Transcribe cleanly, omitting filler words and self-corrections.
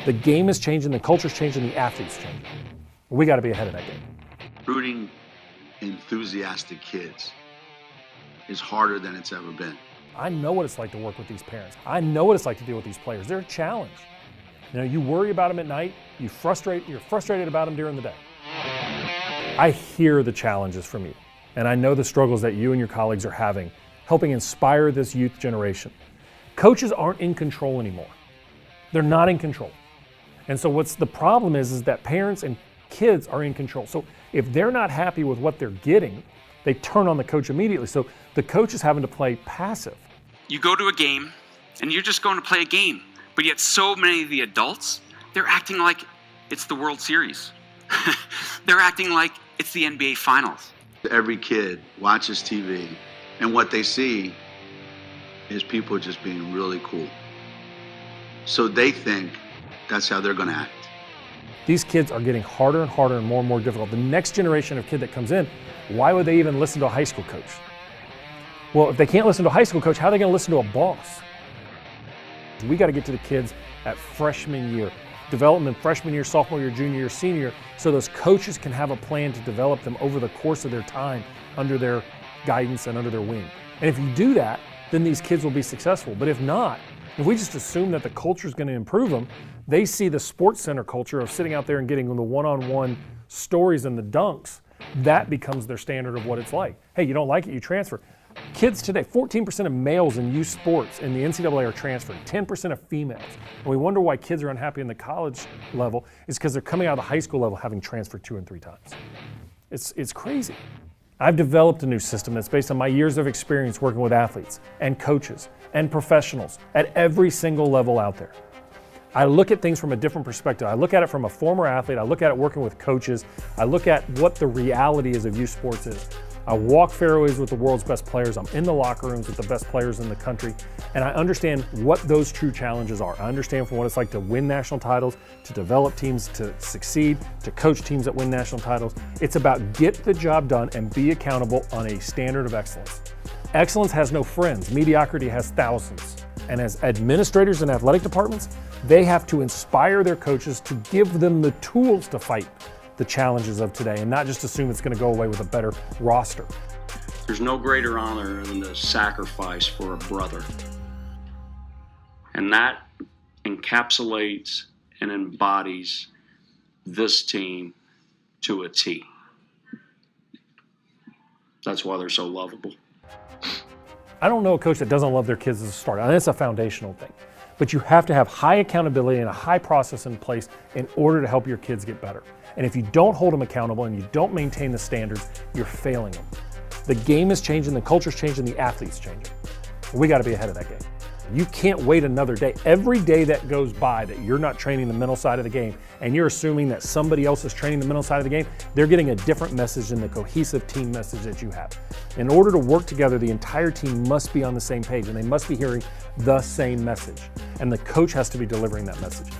The game is changing, the culture's changing, the athlete's changing. We got to be ahead of that game. Recruiting enthusiastic kids is harder than it's ever been. I know what it's like to work with these parents. I know what it's like to deal with these players. They're a challenge. You know, you worry about them at night, you're frustrated about them during the day. I hear the challenges from you, and I know the struggles that you and your colleagues are having, helping inspire this youth generation. Coaches aren't in control anymore. They're not in control. And so what's the problem is that parents and kids are in control. So if they're not happy with what they're getting, they turn on the coach immediately. So the coach is having to play passive. You go to a game and you're just going to play a game, but yet so many of the adults, they're acting like it's the World Series. They're acting like it's the NBA Finals. Every kid watches TV, and what they see is people just being really cool. So they think that's how they're going to act. These kids are getting harder and harder and more difficult. The next generation of kid that comes in, why would they even listen to a high school coach? Well, if they can't listen to a high school coach, how are they going to listen to a boss? We got to get to the kids at freshman year, development freshman year, sophomore year, junior year, senior year, so those coaches can have a plan to develop them over the course of their time under their guidance and under their wing. And if you do that, then these kids will be successful. But if not, if we just assume that the culture is going to improve them, they see the sports center culture of sitting out there and getting the one-on-one stories and the dunks. That becomes their standard of what it's like. Hey, you don't like it, you transfer. Kids today, 14% of males in youth sports in the NCAA are transferring, 10% of females. And we wonder why kids are unhappy in the college level is because they're coming out of the high school level having transferred 2 and 3 times. It's crazy. I've developed a new system that's based on my years of experience working with athletes and coaches and professionals at every single level out there. I look at things from a different perspective. I look at it from a former athlete. I look at it working with coaches. I look at what the reality is of youth sports is. I walk fairways with the world's best players. I'm in the locker rooms with the best players in the country. And I understand what those true challenges are. I understand from what it's like to win national titles, to develop teams to succeed, to coach teams that win national titles. It's about get the job done and be accountable on a standard of excellence. Excellence has no friends. Mediocrity has thousands. And as administrators in athletic departments, they have to inspire their coaches to give them the tools to fight the challenges of today and not just assume it's going to go away with a better roster. There's no greater honor than to sacrifice for a brother. And that encapsulates and embodies this team to a T. That's why they're so lovable. I don't know a coach that doesn't love their kids as a starter. And that's a foundational thing. But you have to have high accountability and a high process in place in order to help your kids get better. And if you don't hold them accountable and you don't maintain the standards, you're failing them. The game is changing, the culture's changing, the athlete's changing. We got to be ahead of that game. You can't wait another day. Every day that goes by that you're not training the mental side of the game and you're assuming that somebody else is training the mental side of the game, they're getting a different message than the cohesive team message that you have. In order to work together, the entire team must be on the same page and they must be hearing the same message. And the coach has to be delivering that message.